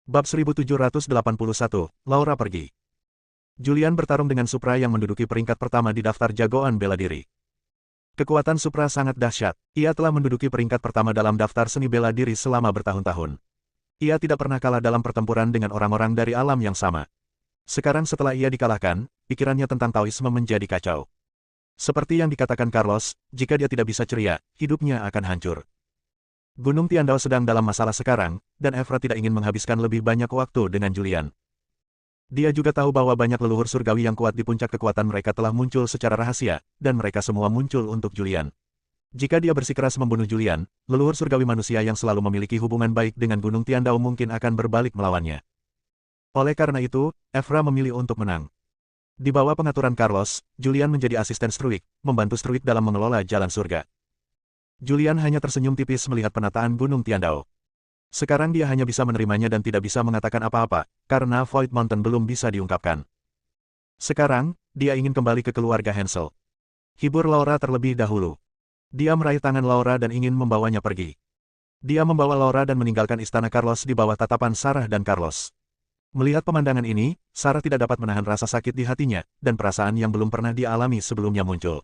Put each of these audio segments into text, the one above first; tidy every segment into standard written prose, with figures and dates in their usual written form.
Bab 1781, Laura pergi. Julian bertarung dengan Supra yang menduduki peringkat pertama di daftar jagoan bela diri. Kekuatan Supra sangat dahsyat. Ia telah menduduki peringkat pertama dalam daftar seni bela diri selama bertahun-tahun. Ia tidak pernah kalah dalam pertempuran dengan orang-orang dari alam yang sama. Sekarang setelah ia dikalahkan, pikirannya tentang Taoisme menjadi kacau. Seperti yang dikatakan Carlos, jika dia tidak bisa ceria, hidupnya akan hancur. Gunung Tiandao sedang dalam masalah sekarang, dan Evra tidak ingin menghabiskan lebih banyak waktu dengan Julian. Dia juga tahu bahwa banyak leluhur surgawi yang kuat di puncak kekuatan mereka telah muncul secara rahasia, dan mereka semua muncul untuk Julian. Jika dia bersikeras membunuh Julian, leluhur surgawi manusia yang selalu memiliki hubungan baik dengan Gunung Tiandao mungkin akan berbalik melawannya. Oleh karena itu, Evra memilih untuk menang. Di bawah pengaturan Carlos, Julian menjadi asisten Struik, membantu Struik dalam mengelola jalan surga. Julian hanya tersenyum tipis melihat penataan Gunung Tiandao. Sekarang dia hanya bisa menerimanya dan tidak bisa mengatakan apa-apa, karena Void Mountain belum bisa diungkapkan. Sekarang, dia ingin kembali ke keluarga Hansel. Hibur Laura terlebih dahulu. Dia meraih tangan Laura dan ingin membawanya pergi. Dia membawa Laura dan meninggalkan istana Carlos di bawah tatapan Sarah dan Carlos. Melihat pemandangan ini, Sarah tidak dapat menahan rasa sakit di hatinya, dan perasaan yang belum pernah dia alami sebelumnya muncul.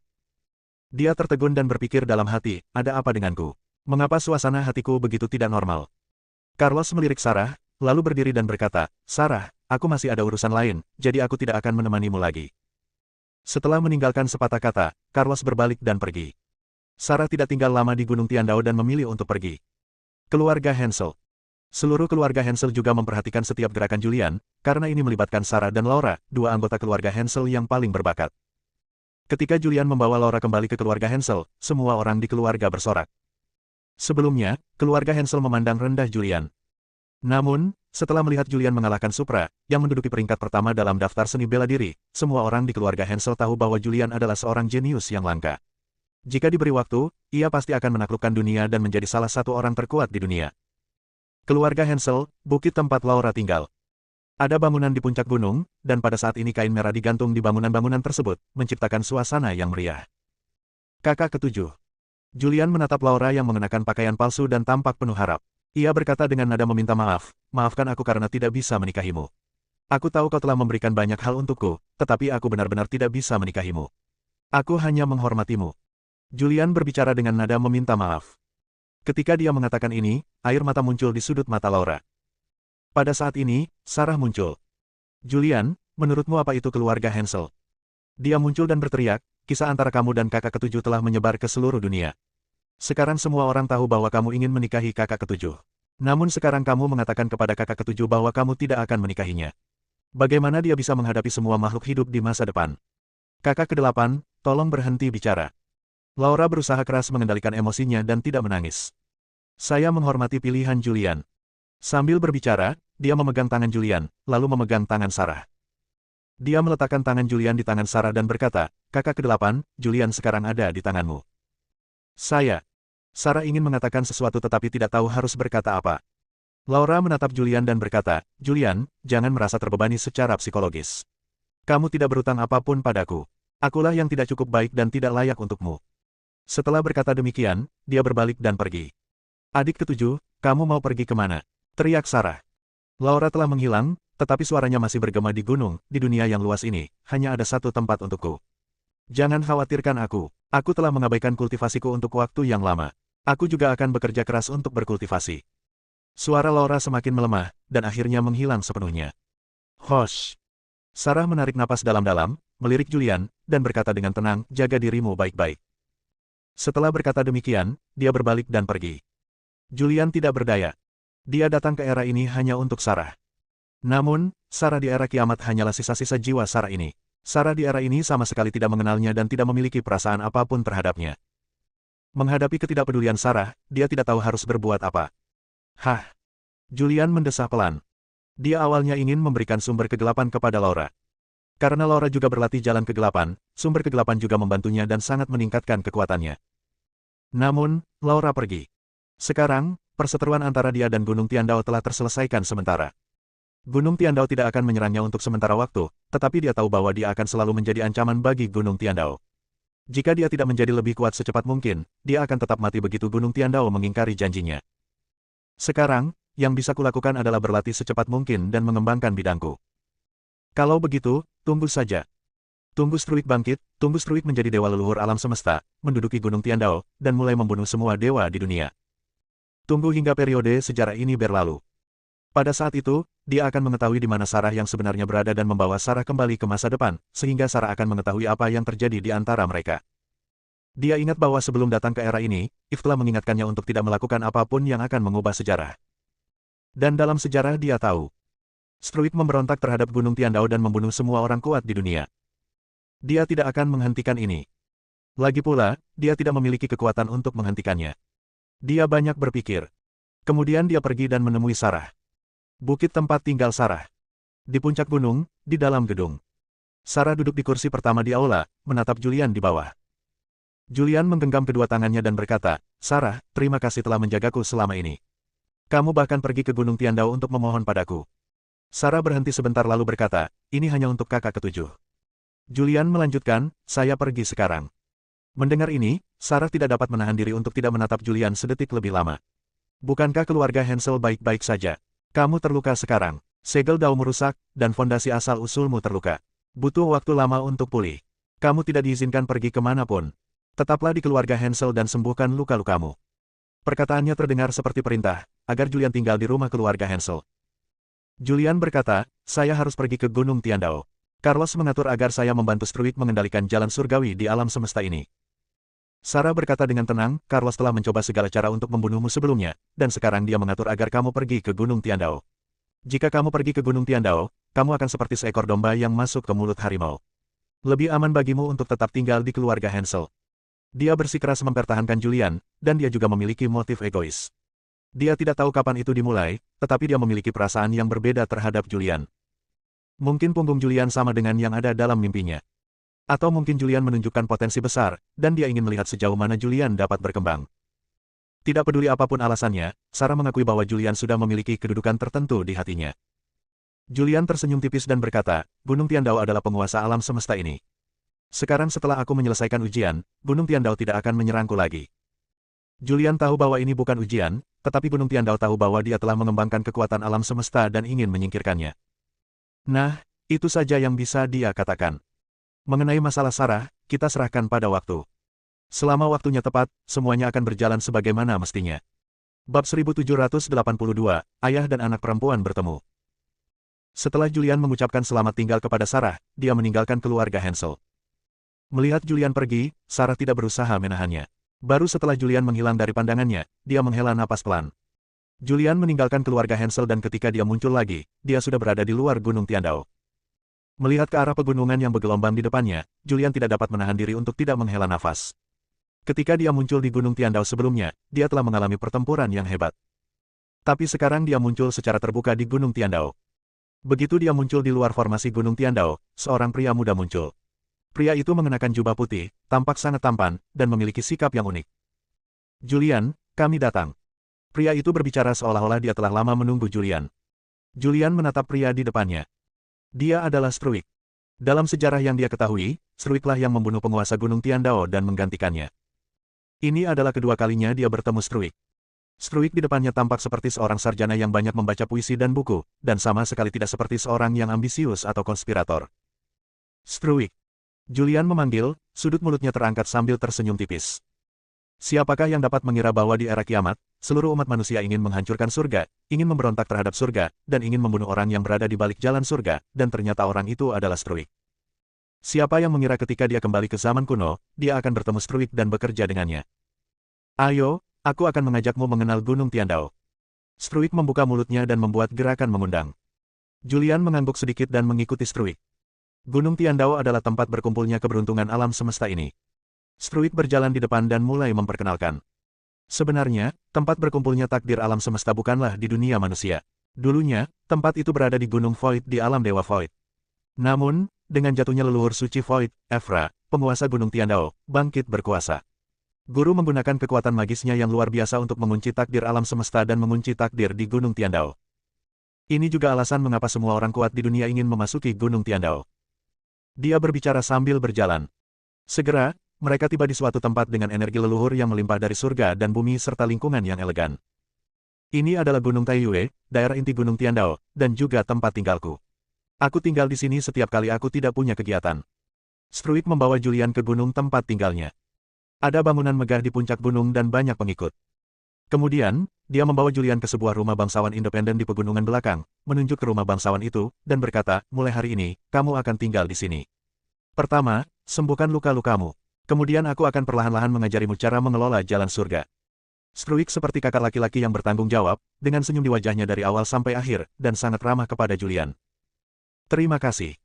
Dia tertegun dan berpikir dalam hati, ada apa denganku? Mengapa suasana hatiku begitu tidak normal? Carlos melirik Sarah, lalu berdiri dan berkata, Sarah, aku masih ada urusan lain, jadi aku tidak akan menemanimu lagi. Setelah meninggalkan sepatah kata, Carlos berbalik dan pergi. Sarah tidak tinggal lama di Gunung Tiandao dan memilih untuk pergi. Keluarga Hansel. Seluruh keluarga Hansel juga memperhatikan setiap gerakan Julian, karena ini melibatkan Sarah dan Laura, dua anggota keluarga Hansel yang paling berbakat. Ketika Julian membawa Laura kembali ke keluarga Hansel, semua orang di keluarga bersorak. Sebelumnya, keluarga Hansel memandang rendah Julian. Namun, setelah melihat Julian mengalahkan Supra, yang menduduki peringkat pertama dalam daftar seni bela diri, semua orang di keluarga Hansel tahu bahwa Julian adalah seorang jenius yang langka. Jika diberi waktu, ia pasti akan menaklukkan dunia dan menjadi salah satu orang terkuat di dunia. Keluarga Hansel, bukit tempat Laura tinggal. Ada bangunan di puncak gunung, dan pada saat ini kain merah digantung di bangunan-bangunan tersebut, menciptakan suasana yang meriah. Kakak ketujuh. Julian menatap Laura yang mengenakan pakaian palsu dan tampak penuh harap. Ia berkata dengan nada meminta maaf, maafkan aku karena tidak bisa menikahimu. Aku tahu kau telah memberikan banyak hal untukku, tetapi aku benar-benar tidak bisa menikahimu. Aku hanya menghormatimu. Julian berbicara dengan nada meminta maaf. Ketika dia mengatakan ini, air mata muncul di sudut mata Laura. Pada saat ini, Sarah muncul. Julian, menurutmu apa itu keluarga Hansel? Dia muncul dan berteriak, kisah antara kamu dan kakak ketujuh telah menyebar ke seluruh dunia. Sekarang semua orang tahu bahwa kamu ingin menikahi kakak ketujuh. Namun sekarang kamu mengatakan kepada kakak ketujuh bahwa kamu tidak akan menikahinya. Bagaimana dia bisa menghadapi semua makhluk hidup di masa depan? Kakak kedelapan, tolong berhenti bicara. Laura berusaha keras mengendalikan emosinya dan tidak menangis. Saya menghormati pilihan Julian. Sambil berbicara, dia memegang tangan Julian, lalu memegang tangan Sarah. Dia meletakkan tangan Julian di tangan Sarah dan berkata, kakak kedelapan, Julian sekarang ada di tanganmu. Sarah ingin mengatakan sesuatu tetapi tidak tahu harus berkata apa. Laura menatap Julian dan berkata, Julian, jangan merasa terbebani secara psikologis. Kamu tidak berutang apapun padaku. Akulah yang tidak cukup baik dan tidak layak untukmu. Setelah berkata demikian, dia berbalik dan pergi. Adik ketujuh, kamu mau pergi kemana? Teriak Sarah. Laura telah menghilang, tetapi suaranya masih bergema di gunung, di dunia yang luas ini, hanya ada satu tempat untukku. Jangan khawatirkan aku telah mengabaikan kultivasiku untuk waktu yang lama. Aku juga akan bekerja keras untuk berkultivasi. Suara Laura semakin melemah, dan akhirnya menghilang sepenuhnya. Hosh! Sarah menarik napas dalam-dalam, melirik Julian, dan berkata dengan tenang, jaga dirimu baik-baik. Setelah berkata demikian, dia berbalik dan pergi. Julian tidak berdaya. Dia datang ke era ini hanya untuk Sarah. Namun, Sarah di era kiamat hanyalah sisa-sisa jiwa Sarah ini. Sarah di era ini sama sekali tidak mengenalnya dan tidak memiliki perasaan apapun terhadapnya. Menghadapi ketidakpedulian Sarah, dia tidak tahu harus berbuat apa. Hah! Julian mendesah pelan. Dia awalnya ingin memberikan sumber kegelapan kepada Laura. Karena Laura juga berlatih jalan kegelapan, sumber kegelapan juga membantunya dan sangat meningkatkan kekuatannya. Namun, Laura pergi. Sekarang, perseteruan antara dia dan Gunung Tiandao telah terselesaikan sementara. Gunung Tiandao tidak akan menyerangnya untuk sementara waktu, tetapi dia tahu bahwa dia akan selalu menjadi ancaman bagi Gunung Tiandao. Jika dia tidak menjadi lebih kuat secepat mungkin, dia akan tetap mati begitu Gunung Tiandao mengingkari janjinya. Sekarang, yang bisa kulakukan adalah berlatih secepat mungkin dan mengembangkan bidangku. Kalau begitu, tunggu saja. Tunggu Struik bangkit, tunggu Struik menjadi dewa leluhur alam semesta, menduduki Gunung Tiandao, dan mulai membunuh semua dewa di dunia. Tunggu hingga periode sejarah ini berlalu. Pada saat itu, dia akan mengetahui di mana Sarah yang sebenarnya berada dan membawa Sarah kembali ke masa depan, sehingga Sarah akan mengetahui apa yang terjadi di antara mereka. Dia ingat bahwa sebelum datang ke era ini, Eve telah mengingatkannya untuk tidak melakukan apapun yang akan mengubah sejarah. Dan dalam sejarah dia tahu, Struik memberontak terhadap Gunung Tiandao dan membunuh semua orang kuat di dunia. Dia tidak akan menghentikan ini. Lagi pula, dia tidak memiliki kekuatan untuk menghentikannya. Dia banyak berpikir. Kemudian dia pergi dan menemui Sarah. Bukit tempat tinggal Sarah. Di puncak gunung, di dalam gedung. Sarah duduk di kursi pertama di aula, menatap Julian di bawah. Julian menggenggam kedua tangannya dan berkata, "Sarah, terima kasih telah menjagaku selama ini. Kamu bahkan pergi ke Gunung Tiandao untuk memohon padaku." Sarah berhenti sebentar lalu berkata, "Ini hanya untuk kakak ketujuh." Julian melanjutkan, "Saya pergi sekarang." Mendengar ini, Sarah tidak dapat menahan diri untuk tidak menatap Julian sedetik lebih lama. "Bukankah keluarga Hansel baik-baik saja? Kamu terluka sekarang. Segel daumu rusak, dan fondasi asal-usulmu terluka. Butuh waktu lama untuk pulih. Kamu tidak diizinkan pergi kemanapun. Tetaplah di keluarga Hansel dan sembuhkan luka-lukamu." Perkataannya terdengar seperti perintah, agar Julian tinggal di rumah keluarga Hansel. Julian berkata, "Saya harus pergi ke Gunung Tiandao. Carlos mengatur agar saya membantu Struik mengendalikan jalan surgawi di alam semesta ini." Sarah berkata dengan tenang, "Carlos telah mencoba segala cara untuk membunuhmu sebelumnya, dan sekarang dia mengatur agar kamu pergi ke Gunung Tiandao. Jika kamu pergi ke Gunung Tiandao, kamu akan seperti seekor domba yang masuk ke mulut harimau. Lebih aman bagimu untuk tetap tinggal di keluarga Hansel." Dia bersikeras mempertahankan Julian, dan dia juga memiliki motif egois. Dia tidak tahu kapan itu dimulai, tetapi dia memiliki perasaan yang berbeda terhadap Julian. Mungkin punggung Julian sama dengan yang ada dalam mimpinya. Atau mungkin Julian menunjukkan potensi besar, dan dia ingin melihat sejauh mana Julian dapat berkembang. Tidak peduli apapun alasannya, Sarah mengakui bahwa Julian sudah memiliki kedudukan tertentu di hatinya. Julian tersenyum tipis dan berkata, "Gunung Tiandao adalah penguasa alam semesta ini. Sekarang setelah aku menyelesaikan ujian, Gunung Tiandao tidak akan menyerangku lagi." Julian tahu bahwa ini bukan ujian, tetapi Gunung Tiandao tahu bahwa dia telah mengembangkan kekuatan alam semesta dan ingin menyingkirkannya. Nah, itu saja yang bisa dia katakan. Mengenai masalah Sarah, kita serahkan pada waktu. Selama waktunya tepat, semuanya akan berjalan sebagaimana mestinya. Bab 1782, Ayah dan Anak Perempuan Bertemu. Setelah Julian mengucapkan selamat tinggal kepada Sarah, dia meninggalkan keluarga Hansel. Melihat Julian pergi, Sarah tidak berusaha menahannya. Baru setelah Julian menghilang dari pandangannya, dia menghela napas pelan. Julian meninggalkan keluarga Hansel dan ketika dia muncul lagi, dia sudah berada di luar Gunung Tiandao. Melihat ke arah pegunungan yang bergelombang di depannya, Julian tidak dapat menahan diri untuk tidak menghela nafas. Ketika dia muncul di Gunung Tiandao sebelumnya, dia telah mengalami pertempuran yang hebat. Tapi sekarang dia muncul secara terbuka di Gunung Tiandao. Begitu dia muncul di luar formasi Gunung Tiandao, seorang pria muda muncul. Pria itu mengenakan jubah putih, tampak sangat tampan, dan memiliki sikap yang unik. "Julian, kami datang." Pria itu berbicara seolah-olah dia telah lama menunggu Julian. Julian menatap pria di depannya. Dia adalah Struik. Dalam sejarah yang dia ketahui, Struiklah yang membunuh penguasa Gunung Tiandao dan menggantikannya. Ini adalah kedua kalinya dia bertemu Struik. Struik di depannya tampak seperti seorang sarjana yang banyak membaca puisi dan buku, dan sama sekali tidak seperti seorang yang ambisius atau konspirator. "Struik." Julian memanggil, sudut mulutnya terangkat sambil tersenyum tipis. Siapakah yang dapat mengira bahwa di era kiamat, seluruh umat manusia ingin menghancurkan surga, ingin memberontak terhadap surga, dan ingin membunuh orang yang berada di balik jalan surga, dan ternyata orang itu adalah Struik. Siapa yang mengira ketika dia kembali ke zaman kuno, dia akan bertemu Struik dan bekerja dengannya. "Ayo, aku akan mengajakmu mengenal Gunung Tiandao." Struik membuka mulutnya dan membuat gerakan mengundang. Julian mengangguk sedikit dan mengikuti Struik. Gunung Tiandao adalah tempat berkumpulnya keberuntungan alam semesta ini. Struik berjalan di depan dan mulai memperkenalkan. Sebenarnya, tempat berkumpulnya takdir alam semesta bukanlah di dunia manusia. Dulunya, tempat itu berada di Gunung Void di alam Dewa Void. Namun, dengan jatuhnya leluhur suci Void, Evra, penguasa Gunung Tiandao, bangkit berkuasa. Guru menggunakan kekuatan magisnya yang luar biasa untuk mengunci takdir alam semesta dan mengunci takdir di Gunung Tiandao. Ini juga alasan mengapa semua orang kuat di dunia ingin memasuki Gunung Tiandao. Dia berbicara sambil berjalan. Segera, mereka tiba di suatu tempat dengan energi leluhur yang melimpah dari surga dan bumi serta lingkungan yang elegan. Ini adalah Gunung Taiyue, daerah inti Gunung Tiandao, dan juga tempat tinggalku. Aku tinggal di sini setiap kali aku tidak punya kegiatan. Struik membawa Julian ke gunung tempat tinggalnya. Ada bangunan megah di puncak gunung dan banyak pengikut. Kemudian, dia membawa Julian ke sebuah rumah bangsawan independen di pegunungan belakang, menunjuk ke rumah bangsawan itu, dan berkata, mulai hari ini, kamu akan tinggal di sini. Pertama, sembuhkan luka-lukamu. Kemudian aku akan perlahan-lahan mengajarimu cara mengelola jalan surga. Struik seperti kakak laki-laki yang bertanggung jawab, dengan senyum di wajahnya dari awal sampai akhir, dan sangat ramah kepada Julian. Terima kasih.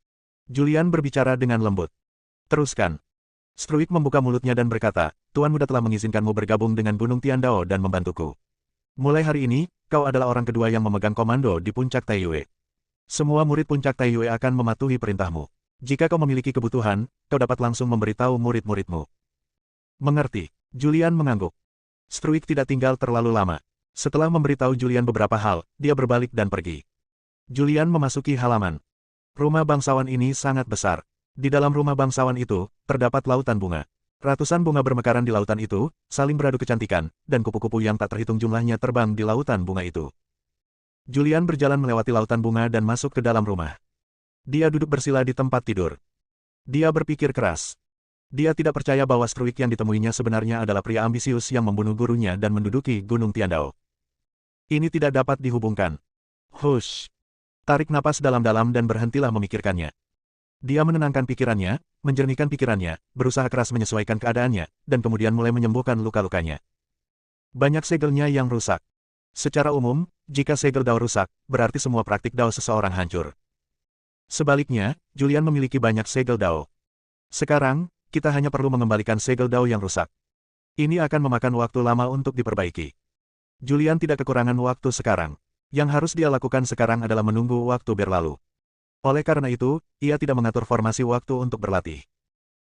Julian berbicara dengan lembut. Teruskan. Struik membuka mulutnya dan berkata, Tuan Muda telah mengizinkanmu bergabung dengan Gunung Tiandao dan membantuku. Mulai hari ini, kau adalah orang kedua yang memegang komando di Puncak Taiyue. Semua murid Puncak Taiyue akan mematuhi perintahmu. Jika kau memiliki kebutuhan, kau dapat langsung memberitahu murid-muridmu. Mengerti. Julian mengangguk. Struik tidak tinggal terlalu lama. Setelah memberitahu Julian beberapa hal, dia berbalik dan pergi. Julian memasuki halaman. Rumah bangsawan ini sangat besar. Di dalam rumah bangsawan itu, terdapat lautan bunga. Ratusan bunga bermekaran di lautan itu, saling beradu kecantikan, dan kupu-kupu yang tak terhitung jumlahnya terbang di lautan bunga itu. Julian berjalan melewati lautan bunga dan masuk ke dalam rumah. Dia duduk bersila di tempat tidur. Dia berpikir keras. Dia tidak percaya bahwa Struik yang ditemuinya sebenarnya adalah pria ambisius yang membunuh gurunya dan menduduki Gunung Tiandao. Ini tidak dapat dihubungkan. Hush. Tarik napas dalam-dalam dan berhentilah memikirkannya. Dia menenangkan pikirannya, menjernihkan pikirannya, berusaha keras menyesuaikan keadaannya, dan kemudian mulai menyembuhkan luka-lukanya. Banyak segelnya yang rusak. Secara umum, jika segel dao rusak, berarti semua praktik dao seseorang hancur. Sebaliknya, Julian memiliki banyak segel dao. Sekarang, kita hanya perlu mengembalikan segel dao yang rusak. Ini akan memakan waktu lama untuk diperbaiki. Julian tidak kekurangan waktu sekarang. Yang harus dia lakukan sekarang adalah menunggu waktu berlalu. Oleh karena itu, ia tidak mengatur formasi waktu untuk berlatih.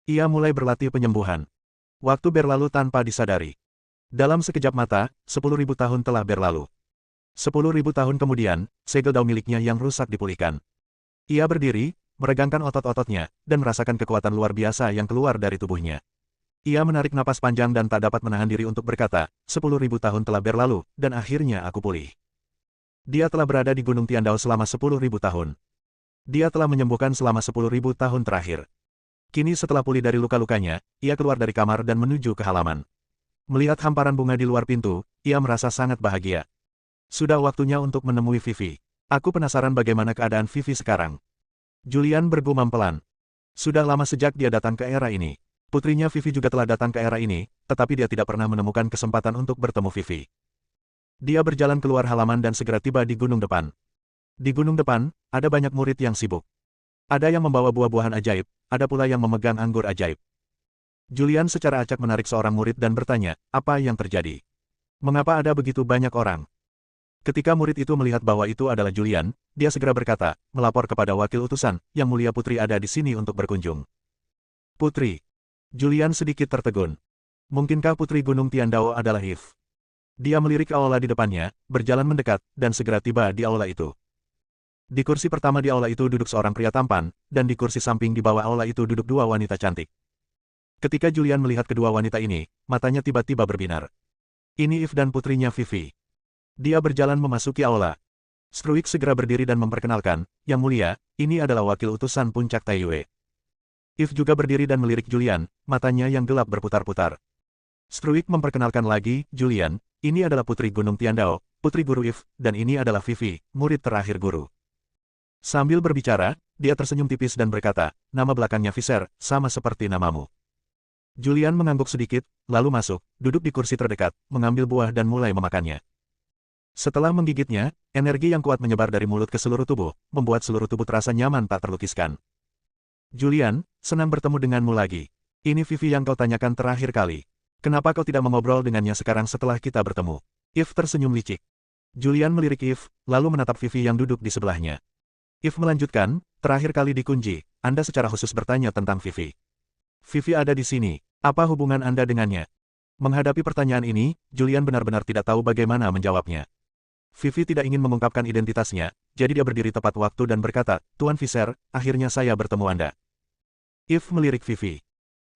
Ia mulai berlatih penyembuhan. Waktu berlalu tanpa disadari. Dalam sekejap mata, 10.000 tahun telah berlalu. 10.000 tahun kemudian, segel dao miliknya yang rusak dipulihkan. Ia berdiri, meregangkan otot-ototnya, dan merasakan kekuatan luar biasa yang keluar dari tubuhnya. Ia menarik napas panjang dan tak dapat menahan diri untuk berkata, 10.000 tahun telah berlalu, dan akhirnya aku pulih. Dia telah berada di Gunung Tiandao selama 10.000 tahun. Dia telah menyembuhkan selama 10.000 tahun terakhir. Kini setelah pulih dari luka-lukanya, ia keluar dari kamar dan menuju ke halaman. Melihat hamparan bunga di luar pintu, ia merasa sangat bahagia. Sudah waktunya untuk menemui Vivi. Aku penasaran bagaimana keadaan Vivi sekarang. Julian bergumam pelan. Sudah lama sejak dia datang ke era ini. Putrinya Vivi juga telah datang ke era ini, tetapi dia tidak pernah menemukan kesempatan untuk bertemu Vivi. Dia berjalan keluar halaman dan segera tiba di gunung depan. Di gunung depan, ada banyak murid yang sibuk. Ada yang membawa buah-buahan ajaib, ada pula yang memegang anggur ajaib. Julian secara acak menarik seorang murid dan bertanya, apa yang terjadi? Mengapa ada begitu banyak orang? Ketika murid itu melihat bahwa itu adalah Julian, dia segera berkata, melapor kepada wakil utusan, yang mulia putri ada di sini untuk berkunjung. Putri. Julian sedikit tertegun. Mungkinkah putri Gunung Tiandao adalah Eve? Dia melirik aula di depannya, berjalan mendekat, dan segera tiba di aula itu. Di kursi pertama di aula itu duduk seorang pria tampan, dan di kursi samping di bawah aula itu duduk dua wanita cantik. Ketika Julian melihat kedua wanita ini, matanya tiba-tiba berbinar. Ini Eve dan putrinya Vivi. Dia berjalan memasuki aula. Struik segera berdiri dan memperkenalkan, Yang mulia, ini adalah wakil utusan Puncak Taiyue. Eve juga berdiri dan melirik Julian, matanya yang gelap berputar-putar. Struik memperkenalkan lagi, Julian, ini adalah putri Gunung Tiandao, putri guru Eve, dan ini adalah Vivi, murid terakhir guru. Sambil berbicara, dia tersenyum tipis dan berkata, nama belakangnya Visser, sama seperti namamu. Julian mengangguk sedikit, lalu masuk, duduk di kursi terdekat, mengambil buah dan mulai memakannya. Setelah menggigitnya, energi yang kuat menyebar dari mulut ke seluruh tubuh, membuat seluruh tubuh terasa nyaman tak terlukiskan. Julian, senang bertemu denganmu lagi. Ini Vivi yang kau tanyakan terakhir kali. Kenapa kau tidak mengobrol dengannya sekarang setelah kita bertemu? Eve tersenyum licik. Julian melirik Eve, lalu menatap Vivi yang duduk di sebelahnya. Eve melanjutkan, terakhir kali dikunci, Anda secara khusus bertanya tentang Vivi. Vivi ada di sini. Apa hubungan Anda dengannya? Menghadapi pertanyaan ini, Julian benar-benar tidak tahu bagaimana menjawabnya. Vivi tidak ingin mengungkapkan identitasnya, jadi dia berdiri tepat waktu dan berkata, Tuan Visser, akhirnya saya bertemu Anda. Eve melirik Vivi.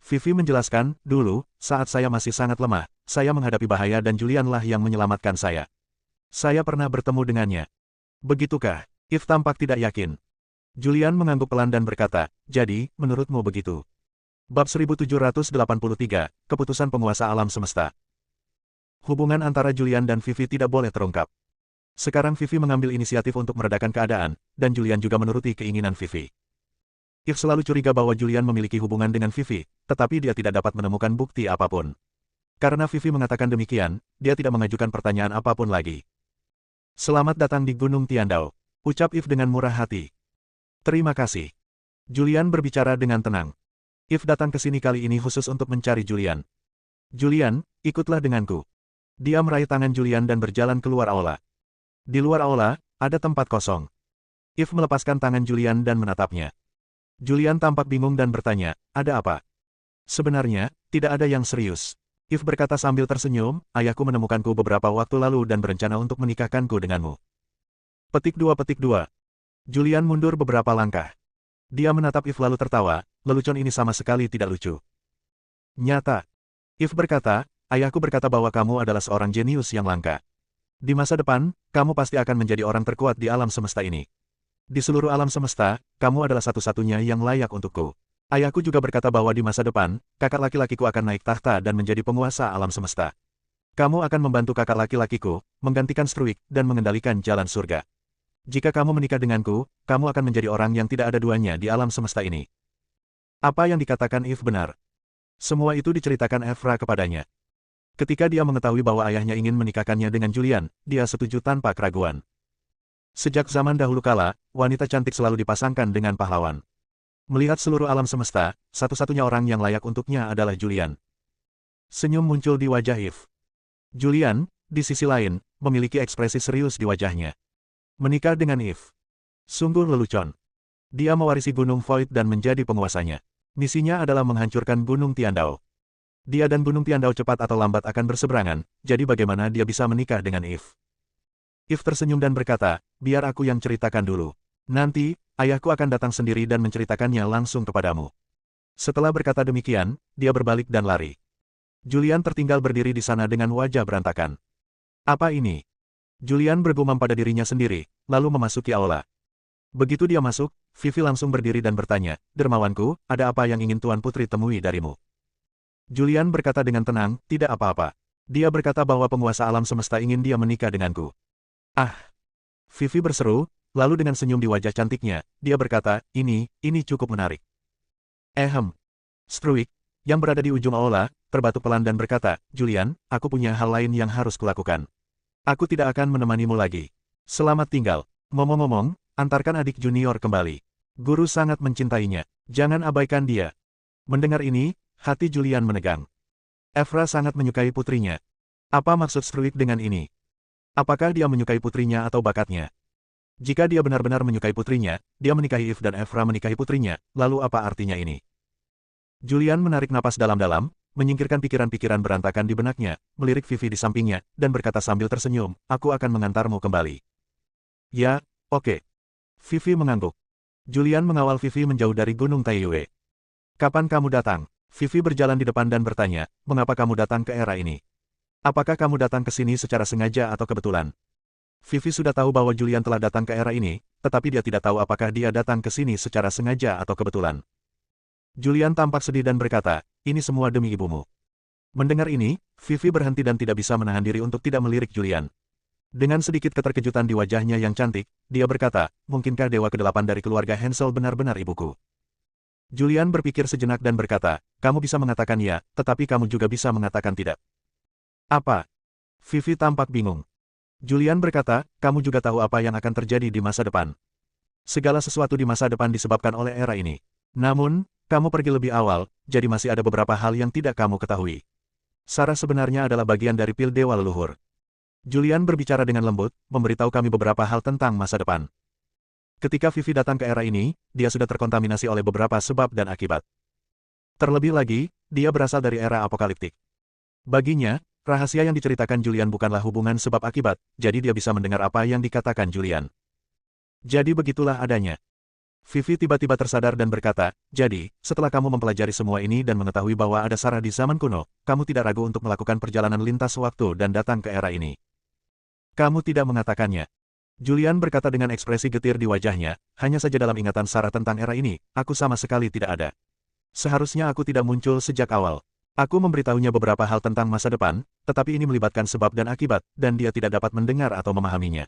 Vivi menjelaskan, dulu, saat saya masih sangat lemah, saya menghadapi bahaya dan Julianlah yang menyelamatkan saya. Saya pernah bertemu dengannya. Begitukah? Eve tampak tidak yakin. Julian mengangguk pelan dan berkata, jadi, menurutmu begitu. Bab 1783, Keputusan Penguasa Alam Semesta. Hubungan antara Julian dan Vivi tidak boleh terungkap. Sekarang Vivi mengambil inisiatif untuk meredakan keadaan, dan Julian juga menuruti keinginan Vivi. Eve selalu curiga bahwa Julian memiliki hubungan dengan Vivi, tetapi dia tidak dapat menemukan bukti apapun. Karena Vivi mengatakan demikian, dia tidak mengajukan pertanyaan apapun lagi. Selamat datang di Gunung Tiandao, ucap Eve dengan murah hati. Terima kasih. Julian berbicara dengan tenang. Eve datang ke sini kali ini khusus untuk mencari Julian. Julian, ikutlah denganku. Dia meraih tangan Julian dan berjalan keluar aula. Di luar aula, ada tempat kosong. Eve melepaskan tangan Julian dan menatapnya. Julian tampak bingung dan bertanya, ada apa? Sebenarnya, tidak ada yang serius. Eve berkata sambil tersenyum, ayahku menemukanku beberapa waktu lalu dan berencana untuk menikahkanku denganmu. Petik 2. Julian mundur beberapa langkah. Dia menatap Eve lalu tertawa, lelucon ini sama sekali tidak lucu. Nyata. Eve berkata, ayahku berkata bahwa kamu adalah seorang jenius yang langka. Di masa depan, kamu pasti akan menjadi orang terkuat di alam semesta ini. Di seluruh alam semesta, kamu adalah satu-satunya yang layak untukku. Ayahku juga berkata bahwa di masa depan, kakak laki-lakiku akan naik tahta dan menjadi penguasa alam semesta. Kamu akan membantu kakak laki-lakiku, menggantikan Struik, dan mengendalikan jalan surga. Jika kamu menikah denganku, kamu akan menjadi orang yang tidak ada duanya di alam semesta ini. Apa yang dikatakan Eve benar. Semua itu diceritakan Evra kepadanya. Ketika dia mengetahui bahwa ayahnya ingin menikahkannya dengan Julian, dia setuju tanpa keraguan. Sejak zaman dahulu kala, wanita cantik selalu dipasangkan dengan pahlawan. Melihat seluruh alam semesta, satu-satunya orang yang layak untuknya adalah Julian. Senyum muncul di wajah Eve. Julian, di sisi lain, memiliki ekspresi serius di wajahnya. Menikah dengan Eve. Sungguh lelucon. Dia mewarisi Gunung Void dan menjadi penguasanya. Misinya adalah menghancurkan Gunung Tiandao. Dia dan Gunung Tiandao cepat atau lambat akan berseberangan, jadi bagaimana dia bisa menikah dengan Eve? Eve tersenyum dan berkata, biar aku yang ceritakan dulu. Nanti, ayahku akan datang sendiri dan menceritakannya langsung kepadamu. Setelah berkata demikian, dia berbalik dan lari. Julian tertinggal berdiri di sana dengan wajah berantakan. Apa ini? Julian bergumam pada dirinya sendiri, lalu memasuki aula. Begitu dia masuk, Vivi langsung berdiri dan bertanya, dermawanku, ada apa yang ingin Tuan Putri temui darimu? Julian berkata dengan tenang, tidak apa-apa. Dia berkata bahwa penguasa alam semesta ingin dia menikah denganku. Ah! Vivi berseru, lalu dengan senyum di wajah cantiknya, dia berkata, ini cukup menarik. Struik, yang berada di ujung aula, terbatuk pelan dan berkata, Julian, aku punya hal lain yang harus kulakukan. Aku tidak akan menemanimu lagi. Selamat tinggal. Ngomong-ngomong, antarkan adik junior kembali. Guru sangat mencintainya. Jangan abaikan dia. Mendengar ini, hati Julian menegang. Evra sangat menyukai putrinya. Apa maksud Struik dengan ini? Apakah dia menyukai putrinya atau bakatnya? Jika dia benar-benar menyukai putrinya, dia menikahi Eve dan Evra menikahi putrinya, lalu apa artinya ini? Julian menarik napas dalam-dalam, menyingkirkan pikiran-pikiran berantakan di benaknya, melirik Vivi di sampingnya, dan berkata sambil tersenyum, aku akan mengantarmu kembali. Ya, oke. Vivi mengangguk. Julian mengawal Vivi menjauh dari Gunung Taiyue. Kapan kamu datang? Vivi berjalan di depan dan bertanya, mengapa kamu datang ke era ini? Apakah kamu datang ke sini secara sengaja atau kebetulan? Vivi sudah tahu bahwa Julian telah datang ke era ini, tetapi dia tidak tahu apakah dia datang ke sini secara sengaja atau kebetulan. Julian tampak sedih dan berkata, ini semua demi ibumu. Mendengar ini, Vivi berhenti dan tidak bisa menahan diri untuk tidak melirik Julian. Dengan sedikit keterkejutan di wajahnya yang cantik, dia berkata, mungkinkah dewa ke-8 dari keluarga Hansel benar-benar ibuku? Julian berpikir sejenak dan berkata, kamu bisa mengatakan ya, tetapi kamu juga bisa mengatakan tidak. Apa? Vivi tampak bingung. Julian berkata, kamu juga tahu apa yang akan terjadi di masa depan. Segala sesuatu di masa depan disebabkan oleh era ini. Namun, kamu pergi lebih awal, jadi masih ada beberapa hal yang tidak kamu ketahui. Sarah sebenarnya adalah bagian dari pil dewa leluhur. Julian berbicara dengan lembut, memberitahu kami beberapa hal tentang masa depan. Ketika Vivi datang ke era ini, dia sudah terkontaminasi oleh beberapa sebab dan akibat. Terlebih lagi, dia berasal dari era apokaliptik. Baginya, rahasia yang diceritakan Julian bukanlah hubungan sebab akibat, jadi dia bisa mendengar apa yang dikatakan Julian. Jadi begitulah adanya. Vivi tiba-tiba tersadar dan berkata, jadi, setelah kamu mempelajari semua ini dan mengetahui bahwa ada Sarah di zaman kuno, kamu tidak ragu untuk melakukan perjalanan lintas waktu dan datang ke era ini. Kamu tidak mengatakannya. Julian berkata dengan ekspresi getir di wajahnya, hanya saja dalam ingatan Sarah tentang era ini, aku sama sekali tidak ada. Seharusnya aku tidak muncul sejak awal. Aku memberitahunya beberapa hal tentang masa depan, tetapi ini melibatkan sebab dan akibat, dan dia tidak dapat mendengar atau memahaminya.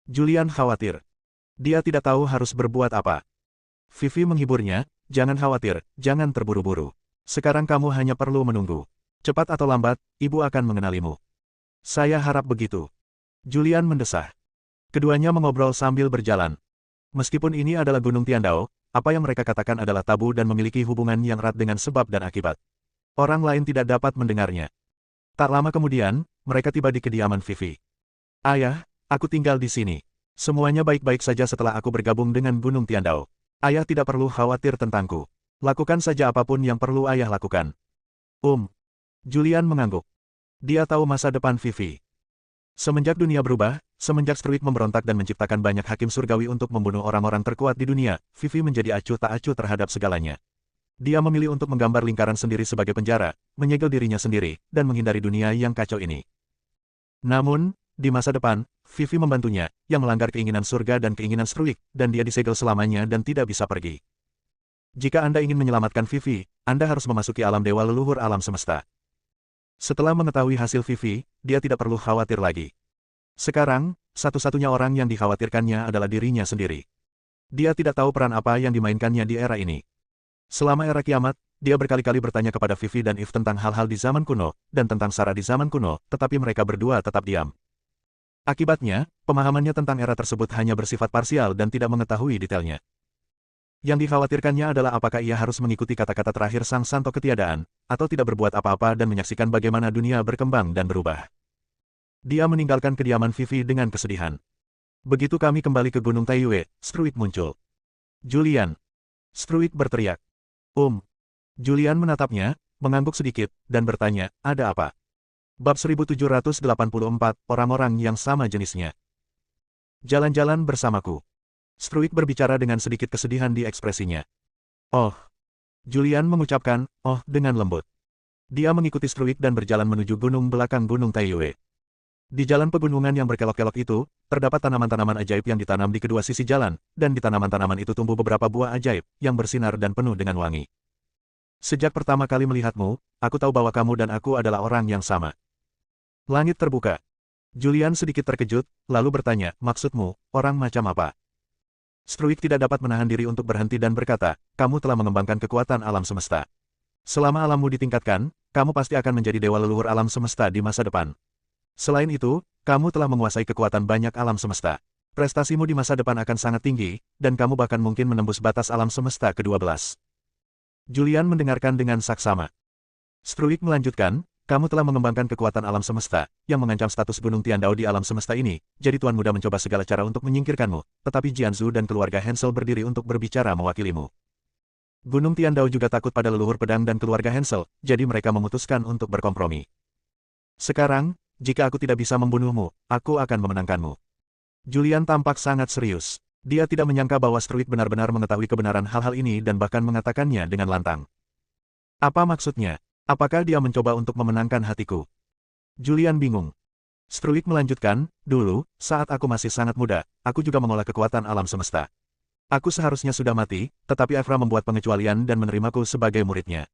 Julian khawatir. Dia tidak tahu harus berbuat apa. Vivi menghiburnya, jangan khawatir, jangan terburu-buru. Sekarang kamu hanya perlu menunggu. Cepat atau lambat, ibu akan mengenalimu. Saya harap begitu. Julian mendesah. Keduanya mengobrol sambil berjalan. Meskipun ini adalah Gunung Tiandao, apa yang mereka katakan adalah tabu dan memiliki hubungan yang erat dengan sebab dan akibat. Orang lain tidak dapat mendengarnya. Tak lama kemudian, mereka tiba di kediaman Vivi. Ayah, aku tinggal di sini. Semuanya baik-baik saja setelah aku bergabung dengan Gunung Tiandao. Ayah tidak perlu khawatir tentangku. Lakukan saja apapun yang perlu ayah lakukan. Julian mengangguk. Dia tahu masa depan Vivi. Semenjak dunia berubah, semenjak Struik memberontak dan menciptakan banyak hakim surgawi untuk membunuh orang-orang terkuat di dunia, Vivi menjadi acuh tak acuh terhadap segalanya. Dia memilih untuk menggambar lingkaran sendiri sebagai penjara, menyegel dirinya sendiri, dan menghindari dunia yang kacau ini. Namun, di masa depan, Vivi membantunya, yang melanggar keinginan surga dan keinginan Struik, dan dia disegel selamanya dan tidak bisa pergi. Jika Anda ingin menyelamatkan Vivi, Anda harus memasuki alam dewa leluhur alam semesta. Setelah mengetahui hasil Vivi, dia tidak perlu khawatir lagi. Sekarang, satu-satunya orang yang dikhawatirkannya adalah dirinya sendiri. Dia tidak tahu peran apa yang dimainkannya di era ini. Selama era kiamat, dia berkali-kali bertanya kepada Vivi dan Eve tentang hal-hal di zaman kuno, dan tentang Sarah di zaman kuno, tetapi mereka berdua tetap diam. Akibatnya, pemahamannya tentang era tersebut hanya bersifat parsial dan tidak mengetahui detailnya. Yang dikhawatirkannya adalah apakah ia harus mengikuti kata-kata terakhir Sang Santo Ketiadaan, atau tidak berbuat apa-apa dan menyaksikan bagaimana dunia berkembang dan berubah. Dia meninggalkan kediaman Vivi dengan kesedihan. Begitu kami kembali ke Gunung Taiyue, Struik muncul. Julian. Struik berteriak. Julian menatapnya, mengangguk sedikit, dan bertanya, ada apa? Bab 1784, orang-orang yang sama jenisnya. Jalan-jalan bersamaku. Struik berbicara dengan sedikit kesedihan di ekspresinya. Oh. Julian mengucapkan, oh, dengan lembut. Dia mengikuti Struik dan berjalan menuju gunung belakang Gunung Taiyue. Di jalan pegunungan yang berkelok-kelok itu, terdapat tanaman-tanaman ajaib yang ditanam di kedua sisi jalan, dan di tanaman-tanaman itu tumbuh beberapa buah ajaib, yang bersinar dan penuh dengan wangi. Sejak pertama kali melihatmu, aku tahu bahwa kamu dan aku adalah orang yang sama. Langit terbuka. Julian sedikit terkejut, lalu bertanya, maksudmu, orang macam apa? Struik tidak dapat menahan diri untuk berhenti dan berkata, kamu telah mengembangkan kekuatan alam semesta. Selama alammu ditingkatkan, kamu pasti akan menjadi dewa leluhur alam semesta di masa depan. Selain itu, kamu telah menguasai kekuatan banyak alam semesta. Prestasimu di masa depan akan sangat tinggi, dan kamu bahkan mungkin menembus batas alam semesta ke-12. Julian mendengarkan dengan saksama. Struik melanjutkan, kamu telah mengembangkan kekuatan alam semesta, yang mengancam status Gunung Tiandao di alam semesta ini, jadi Tuan Muda mencoba segala cara untuk menyingkirkanmu, tetapi Jianzhu dan keluarga Hensel berdiri untuk berbicara mewakilimu. Gunung Tiandao juga takut pada leluhur pedang dan keluarga Hensel, jadi mereka memutuskan untuk berkompromi. Sekarang, jika aku tidak bisa membunuhmu, aku akan memenangkanmu. Julian tampak sangat serius. Dia tidak menyangka bahwa Struik benar-benar mengetahui kebenaran hal-hal ini dan bahkan mengatakannya dengan lantang. Apa maksudnya? Apakah dia mencoba untuk memenangkan hatiku? Julian bingung. Struik melanjutkan, dulu, saat aku masih sangat muda, aku juga mengolah kekuatan alam semesta. Aku seharusnya sudah mati, tetapi Evra membuat pengecualian dan menerimaku sebagai muridnya.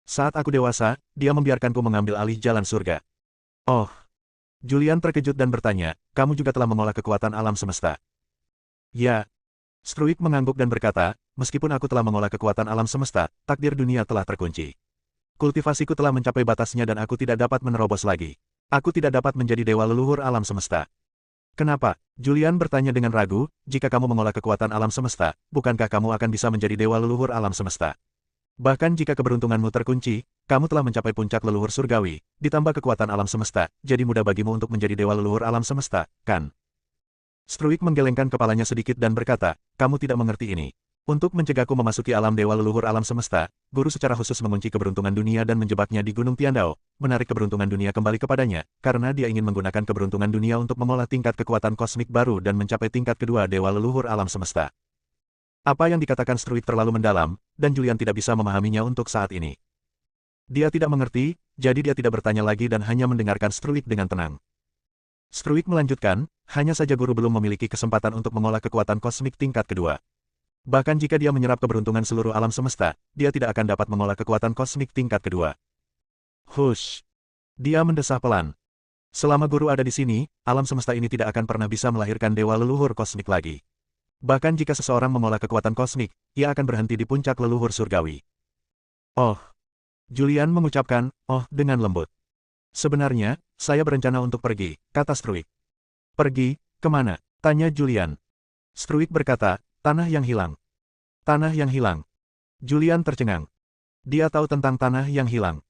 Saat aku dewasa, dia membiarkanku mengambil alih jalan surga. Oh. Julian terkejut dan bertanya, kamu juga telah mengolah kekuatan alam semesta? Ya. Struik mengangguk dan berkata, meskipun aku telah mengolah kekuatan alam semesta, takdir dunia telah terkunci. Kultivasiku telah mencapai batasnya dan aku tidak dapat menerobos lagi. Aku tidak dapat menjadi dewa leluhur alam semesta. Kenapa? Julian bertanya dengan ragu, jika kamu mengolah kekuatan alam semesta, bukankah kamu akan bisa menjadi dewa leluhur alam semesta? Bahkan jika keberuntunganmu terkunci, kamu telah mencapai puncak leluhur surgawi, ditambah kekuatan alam semesta, jadi mudah bagimu untuk menjadi dewa leluhur alam semesta, kan? Struik menggelengkan kepalanya sedikit dan berkata, kamu tidak mengerti ini. Untuk mencegahku memasuki alam dewa leluhur alam semesta, guru secara khusus mengunci keberuntungan dunia dan menjebaknya di Gunung Tiandao, menarik keberuntungan dunia kembali kepadanya, karena dia ingin menggunakan keberuntungan dunia untuk mengolah tingkat kekuatan kosmik baru dan mencapai tingkat kedua dewa leluhur alam semesta. Apa yang dikatakan Struik terlalu mendalam, dan Julian tidak bisa memahaminya untuk saat ini. Dia tidak mengerti, jadi dia tidak bertanya lagi dan hanya mendengarkan Struik dengan tenang. Struik melanjutkan, hanya saja guru belum memiliki kesempatan untuk mengolah kekuatan kosmik tingkat kedua. Bahkan jika dia menyerap keberuntungan seluruh alam semesta, dia tidak akan dapat mengolah kekuatan kosmik tingkat kedua. Hush! Dia mendesah pelan. Selama guru ada di sini, alam semesta ini tidak akan pernah bisa melahirkan dewa leluhur kosmik lagi. Bahkan jika seseorang mengolah kekuatan kosmik, ia akan berhenti di puncak leluhur surgawi. Oh! Julian mengucapkan, oh, dengan lembut. Sebenarnya, saya berencana untuk pergi, kata Struik. Pergi, kemana? Tanya Julian. Struik berkata, tanah yang hilang. Tanah yang hilang. Julian tercengang. Dia tahu tentang tanah yang hilang.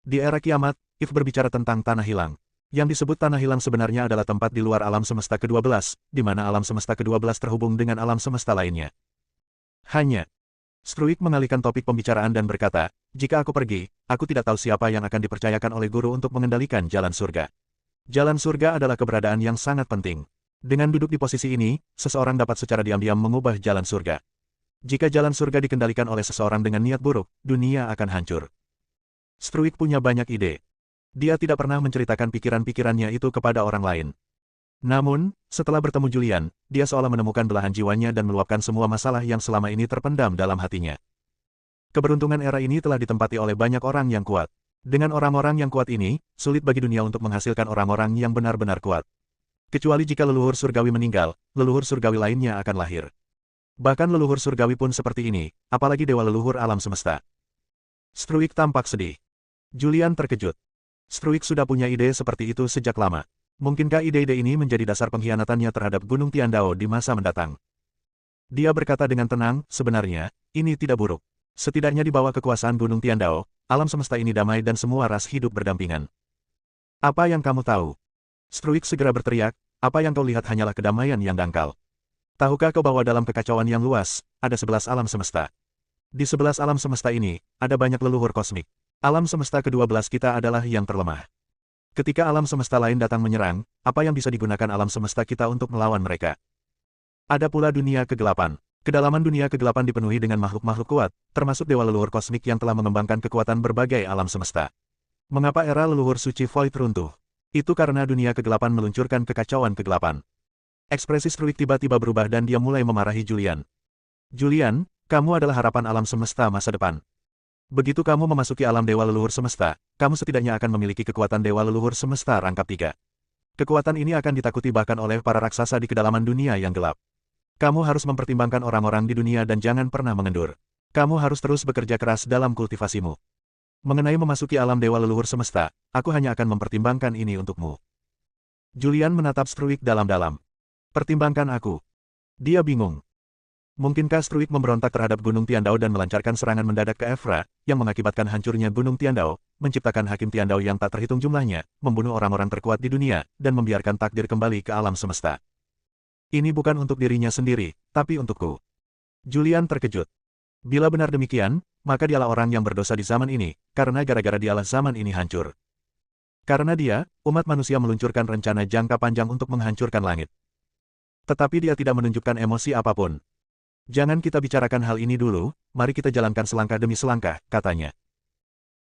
Di era kiamat, If berbicara tentang tanah hilang. Yang disebut tanah hilang sebenarnya adalah tempat di luar alam semesta ke-12, di mana alam semesta ke-12 terhubung dengan alam semesta lainnya. Hanya. Struik mengalihkan topik pembicaraan dan berkata, jika aku pergi, aku tidak tahu siapa yang akan dipercayakan oleh guru untuk mengendalikan jalan surga. Jalan surga adalah keberadaan yang sangat penting. Dengan duduk di posisi ini, seseorang dapat secara diam-diam mengubah jalan surga. Jika jalan surga dikendalikan oleh seseorang dengan niat buruk, dunia akan hancur. Struik punya banyak ide. Dia tidak pernah menceritakan pikiran-pikirannya itu kepada orang lain. Namun, setelah bertemu Julian, dia seolah menemukan belahan jiwanya dan meluapkan semua masalah yang selama ini terpendam dalam hatinya. Keberuntungan era ini telah ditempati oleh banyak orang yang kuat. Dengan orang-orang yang kuat ini, sulit bagi dunia untuk menghasilkan orang-orang yang benar-benar kuat. Kecuali jika leluhur surgawi meninggal, leluhur surgawi lainnya akan lahir. Bahkan leluhur surgawi pun seperti ini, apalagi dewa leluhur alam semesta. Struik tampak sedih. Julian terkejut. Struik sudah punya ide seperti itu sejak lama. Mungkinkah ide-ide ini menjadi dasar pengkhianatannya terhadap Gunung Tiandao di masa mendatang? Dia berkata dengan tenang, sebenarnya, ini tidak buruk. Setidaknya di bawah kekuasaan Gunung Tiandao, alam semesta ini damai dan semua ras hidup berdampingan. Apa yang kamu tahu? Struik segera berteriak, apa yang kau lihat hanyalah kedamaian yang dangkal. Tahukah kau bahwa dalam kekacauan yang luas, ada 11 alam semesta? Di 11 alam semesta ini, ada banyak leluhur kosmik. Alam semesta ke-12 kita adalah yang terlemah. Ketika alam semesta lain datang menyerang, apa yang bisa digunakan alam semesta kita untuk melawan mereka? Ada pula dunia kegelapan. Kedalaman dunia kegelapan dipenuhi dengan makhluk-makhluk kuat, termasuk dewa leluhur kosmik yang telah mengembangkan kekuatan berbagai alam semesta. Mengapa era leluhur suci Void runtuh? Itu karena dunia kegelapan meluncurkan kekacauan kegelapan. Ekspresi Struik tiba-tiba berubah dan dia mulai memarahi Julian. Julian, kamu adalah harapan alam semesta masa depan. Begitu kamu memasuki alam dewa leluhur semesta, kamu setidaknya akan memiliki kekuatan dewa leluhur semesta rangkap 3. Kekuatan ini akan ditakuti bahkan oleh para raksasa di kedalaman dunia yang gelap. Kamu harus mempertimbangkan orang-orang di dunia dan jangan pernah mengendur. Kamu harus terus bekerja keras dalam kultivasimu. Mengenai memasuki alam dewa leluhur semesta, aku hanya akan mempertimbangkan ini untukmu. Julian menatap Struik dalam-dalam. Pertimbangkan aku. Dia bingung. Mungkinkah Struik memberontak terhadap Gunung Tiandao dan melancarkan serangan mendadak ke Evra, yang mengakibatkan hancurnya Gunung Tiandao, menciptakan Hakim Tiandao yang tak terhitung jumlahnya, membunuh orang-orang terkuat di dunia, dan membiarkan takdir kembali ke alam semesta. Ini bukan untuk dirinya sendiri, tapi untukku. Julian terkejut. Bila benar demikian, maka dialah orang yang berdosa di zaman ini, karena gara-gara dialah zaman ini hancur. Karena dia, umat manusia meluncurkan rencana jangka panjang untuk menghancurkan langit. Tetapi dia tidak menunjukkan emosi apapun. Jangan kita bicarakan hal ini dulu, mari kita jalankan selangkah demi selangkah, katanya.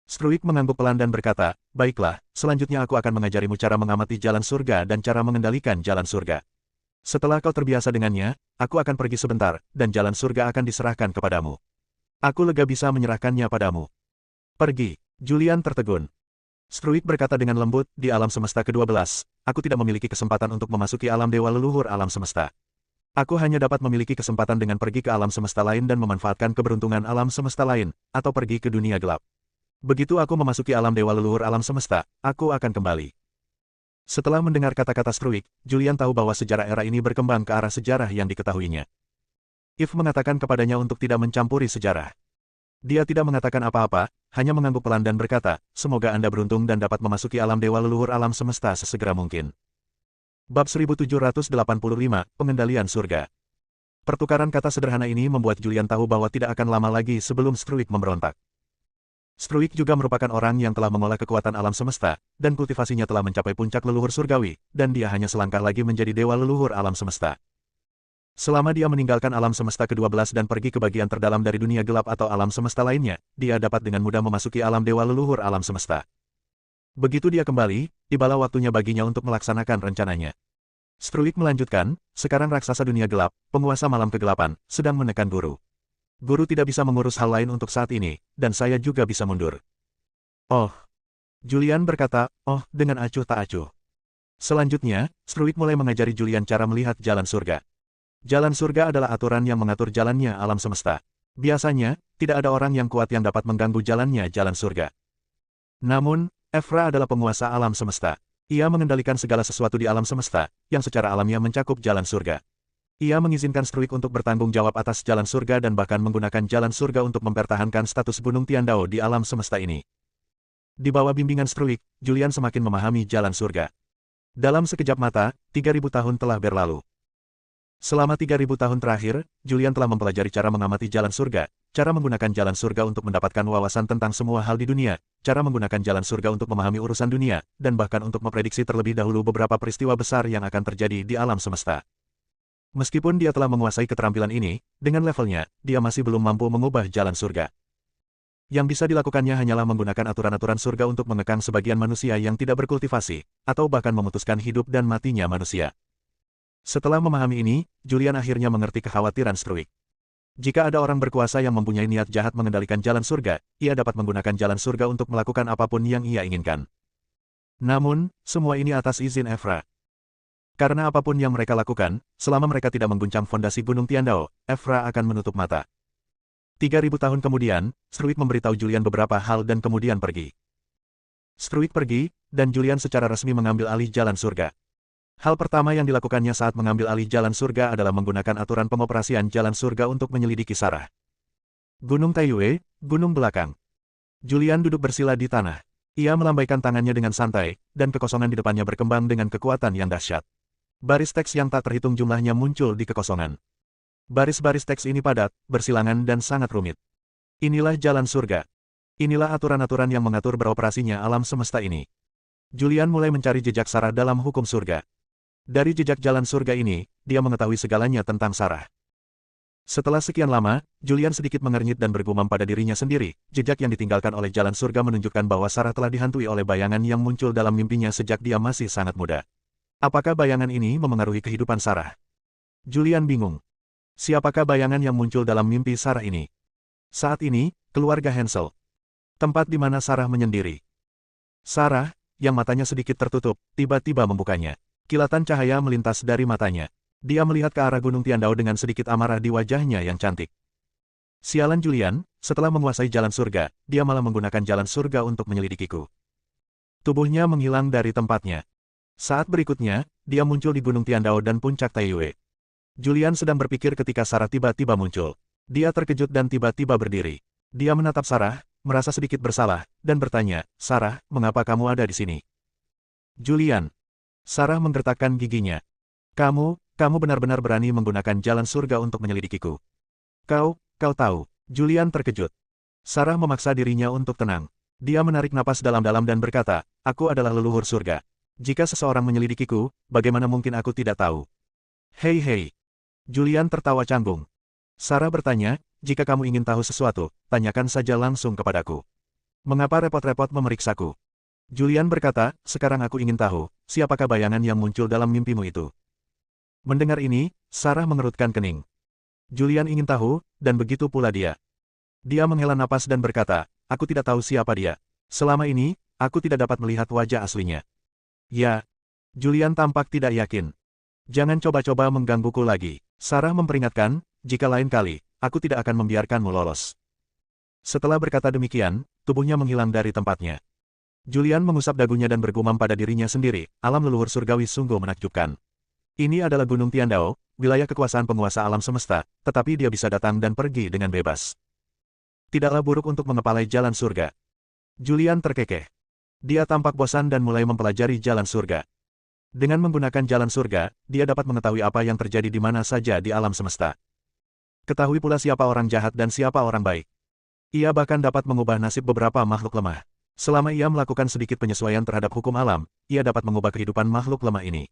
Struik mengangguk pelan dan berkata, baiklah, selanjutnya aku akan mengajarimu cara mengamati jalan surga dan cara mengendalikan jalan surga. Setelah kau terbiasa dengannya, aku akan pergi sebentar, dan jalan surga akan diserahkan kepadamu. Aku lega bisa menyerahkannya padamu. Pergi. Julian tertegun. Struik berkata dengan lembut, di alam semesta ke-12, aku tidak memiliki kesempatan untuk memasuki alam dewa leluhur alam semesta. Aku hanya dapat memiliki kesempatan dengan pergi ke alam semesta lain dan memanfaatkan keberuntungan alam semesta lain, atau pergi ke dunia gelap. Begitu aku memasuki alam dewa leluhur alam semesta, aku akan kembali. Setelah mendengar kata-kata Struik, Julian tahu bahwa sejarah era ini berkembang ke arah sejarah yang diketahuinya. If mengatakan kepadanya untuk tidak mencampuri sejarah. Dia tidak mengatakan apa-apa, hanya mengangguk pelan dan berkata, semoga Anda beruntung dan dapat memasuki alam dewa leluhur alam semesta sesegera mungkin. Bab 1785, Pengendalian Surga. Pertukaran kata sederhana ini membuat Julian tahu bahwa tidak akan lama lagi sebelum Struik memberontak. Struik juga merupakan orang yang telah mengolah kekuatan alam semesta, dan kultivasinya telah mencapai puncak leluhur surgawi, dan dia hanya selangkah lagi menjadi dewa leluhur alam semesta. Selama dia meninggalkan alam semesta ke-12 dan pergi ke bagian terdalam dari dunia gelap atau alam semesta lainnya, dia dapat dengan mudah memasuki alam dewa leluhur alam semesta. Begitu dia kembali, tibalah waktunya baginya untuk melaksanakan rencananya. Struik melanjutkan, sekarang raksasa dunia gelap, penguasa malam kegelapan, sedang menekan guru. Guru tidak bisa mengurus hal lain untuk saat ini, dan saya juga bisa mundur. Oh. Julian berkata, oh, dengan acuh tak acuh. Selanjutnya, Struik mulai mengajari Julian cara melihat jalan surga. Jalan surga adalah aturan yang mengatur jalannya alam semesta. Biasanya, tidak ada orang yang kuat yang dapat mengganggu jalannya jalan surga. Namun, Evra adalah penguasa alam semesta. Ia mengendalikan segala sesuatu di alam semesta, yang secara alamiah mencakup jalan surga. Ia mengizinkan Struik untuk bertanggung jawab atas jalan surga dan bahkan menggunakan jalan surga untuk mempertahankan status Gunung Tiandao di alam semesta ini. Di bawah bimbingan Struik, Julian semakin memahami jalan surga. Dalam sekejap mata, 3.000 tahun telah berlalu. Selama 3.000 tahun terakhir, Julian telah mempelajari cara mengamati jalan surga, cara menggunakan jalan surga untuk mendapatkan wawasan tentang semua hal di dunia, cara menggunakan jalan surga untuk memahami urusan dunia, dan bahkan untuk memprediksi terlebih dahulu beberapa peristiwa besar yang akan terjadi di alam semesta. Meskipun dia telah menguasai keterampilan ini, dengan levelnya, dia masih belum mampu mengubah jalan surga. Yang bisa dilakukannya hanyalah menggunakan aturan-aturan surga untuk mengekang sebagian manusia yang tidak berkultivasi, atau bahkan memutuskan hidup dan matinya manusia. Setelah memahami ini, Julian akhirnya mengerti kekhawatiran Struik. Jika ada orang berkuasa yang mempunyai niat jahat mengendalikan jalan surga, ia dapat menggunakan jalan surga untuk melakukan apapun yang ia inginkan. Namun, semua ini atas izin Evra. Karena apapun yang mereka lakukan, selama mereka tidak mengguncang fondasi Gunung Tiandao, Evra akan menutup mata. 3.000 tahun kemudian, Struik memberitahu Julian beberapa hal dan kemudian pergi. Struik pergi, dan Julian secara resmi mengambil alih jalan surga. Hal pertama yang dilakukannya saat mengambil alih jalan surga adalah menggunakan aturan pengoperasian jalan surga untuk menyelidiki Sarah. Gunung Taiyue, gunung belakang. Julian duduk bersila di tanah. Ia melambaikan tangannya dengan santai, dan kekosongan di depannya berkembang dengan kekuatan yang dahsyat. Baris teks yang tak terhitung jumlahnya muncul di kekosongan. Baris-baris teks ini padat, bersilangan dan sangat rumit. Inilah jalan surga. Inilah aturan-aturan yang mengatur beroperasinya alam semesta ini. Julian mulai mencari jejak Sarah dalam hukum surga. Dari jejak jalan surga ini, dia mengetahui segalanya tentang Sarah. Setelah sekian lama, Julian sedikit mengernyit dan bergumam pada dirinya sendiri. Jejak yang ditinggalkan oleh jalan surga menunjukkan bahwa Sarah telah dihantui oleh bayangan yang muncul dalam mimpinya sejak dia masih sangat muda. Apakah bayangan ini memengaruhi kehidupan Sarah? Julian bingung. Siapakah bayangan yang muncul dalam mimpi Sarah ini? Saat ini, keluarga Hansel. Tempat di mana Sarah menyendiri. Sarah, yang matanya sedikit tertutup, tiba-tiba membukanya. Kilatan cahaya melintas dari matanya. Dia melihat ke arah Gunung Tiandao dengan sedikit amarah di wajahnya yang cantik. Sialan Julian, setelah menguasai jalan surga, dia malah menggunakan jalan surga untuk menyelidikiku. Tubuhnya menghilang dari tempatnya. Saat berikutnya, dia muncul di Gunung Tiandao dan puncak Taiyue. Julian sedang berpikir ketika Sarah tiba-tiba muncul. Dia terkejut dan tiba-tiba berdiri. Dia menatap Sarah, merasa sedikit bersalah, dan bertanya, "Sarah, mengapa kamu ada di sini?" Julian. Sarah menggertakkan giginya. Kamu benar-benar berani menggunakan jalan surga untuk menyelidikiku. Kau tahu." Julian terkejut. Sarah memaksa dirinya untuk tenang. Dia menarik napas dalam-dalam dan berkata, "Aku adalah leluhur surga. Jika seseorang menyelidikiku, bagaimana mungkin aku tidak tahu?" Hei. Julian tertawa canggung. Sarah bertanya, "Jika kamu ingin tahu sesuatu, tanyakan saja langsung kepadaku. Mengapa repot-repot memeriksaku?" Julian berkata, "Sekarang aku ingin tahu, siapakah bayangan yang muncul dalam mimpimu itu?" Mendengar ini, Sarah mengerutkan kening. Julian ingin tahu, dan begitu pula dia. Dia menghela napas dan berkata, "Aku tidak tahu siapa dia. Selama ini, aku tidak dapat melihat wajah aslinya." Ya. Julian tampak tidak yakin. "Jangan coba-coba menggangguku lagi." Sarah memperingatkan, "Jika lain kali, aku tidak akan membiarkanmu lolos." Setelah berkata demikian, tubuhnya menghilang dari tempatnya. Julian mengusap dagunya dan bergumam pada dirinya sendiri, alam leluhur surgawi sungguh menakjubkan. Ini adalah Gunung Tiandao, wilayah kekuasaan penguasa alam semesta, tetapi dia bisa datang dan pergi dengan bebas. Tidaklah buruk untuk mengepalai jalan surga. Julian terkekeh. Dia tampak bosan dan mulai mempelajari jalan surga. Dengan menggunakan jalan surga, dia dapat mengetahui apa yang terjadi di mana saja di alam semesta. Ketahui pula siapa orang jahat dan siapa orang baik. Ia bahkan dapat mengubah nasib beberapa makhluk lemah. Selama ia melakukan sedikit penyesuaian terhadap hukum alam, ia dapat mengubah kehidupan makhluk lemah ini.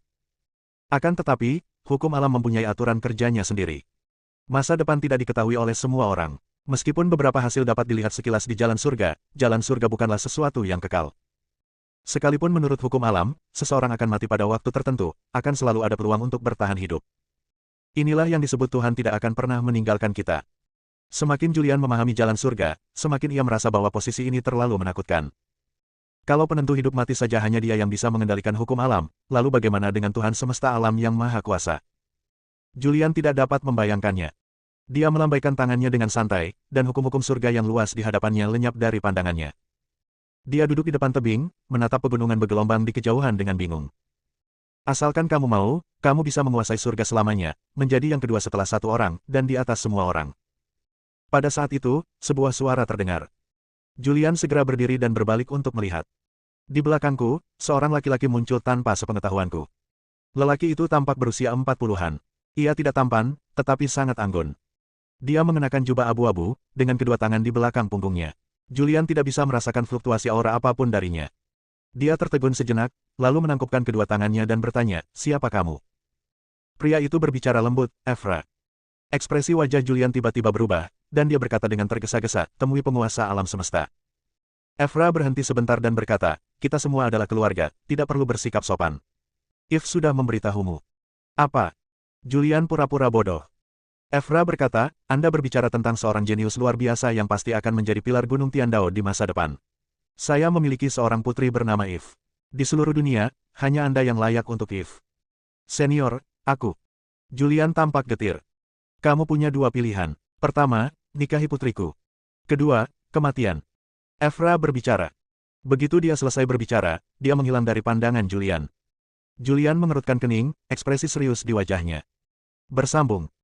Akan tetapi, hukum alam mempunyai aturan kerjanya sendiri. Masa depan tidak diketahui oleh semua orang. Meskipun beberapa hasil dapat dilihat sekilas di jalan surga bukanlah sesuatu yang kekal. Sekalipun menurut hukum alam, seseorang akan mati pada waktu tertentu, akan selalu ada peluang untuk bertahan hidup. Inilah yang disebut Tuhan tidak akan pernah meninggalkan kita. Semakin Julian memahami jalan surga, semakin ia merasa bahwa posisi ini terlalu menakutkan. Kalau penentu hidup mati saja hanya dia yang bisa mengendalikan hukum alam, lalu bagaimana dengan Tuhan semesta alam yang maha kuasa? Julian tidak dapat membayangkannya. Dia melambaikan tangannya dengan santai, dan hukum-hukum surga yang luas di hadapannya lenyap dari pandangannya. Dia duduk di depan tebing, menatap pegunungan bergelombang di kejauhan dengan bingung. Asalkan kamu mau, kamu bisa menguasai surga selamanya, menjadi yang kedua setelah satu orang, dan di atas semua orang. Pada saat itu, sebuah suara terdengar. Julian segera berdiri dan berbalik untuk melihat. Di belakangku, seorang laki-laki muncul tanpa sepengetahuanku. Lelaki itu tampak berusia 40-an. Ia tidak tampan, tetapi sangat anggun. Dia mengenakan jubah abu-abu, dengan kedua tangan di belakang punggungnya. Julian tidak bisa merasakan fluktuasi aura apapun darinya. Dia tertegun sejenak, lalu menangkupkan kedua tangannya dan bertanya, "Siapa kamu?" Pria itu berbicara lembut, "Evra." Ekspresi wajah Julian tiba-tiba berubah, dan dia berkata dengan tergesa-gesa, "Temui penguasa alam semesta." Evra berhenti sebentar dan berkata, "Kita semua adalah keluarga, tidak perlu bersikap sopan. If sudah memberitahumu." "Apa?" Julian pura-pura bodoh. Evra berkata, "Anda berbicara tentang seorang jenius luar biasa yang pasti akan menjadi pilar Gunung Tiandao di masa depan. Saya memiliki seorang putri bernama Eve. Di seluruh dunia, hanya Anda yang layak untuk Eve. Senior, aku." Julian tampak getir. "Kamu punya dua pilihan. Pertama, nikahi putriku. Kedua, kematian." Evra berbicara. Begitu dia selesai berbicara, dia menghilang dari pandangan Julian. Julian mengerutkan kening, ekspresi serius di wajahnya. Bersambung.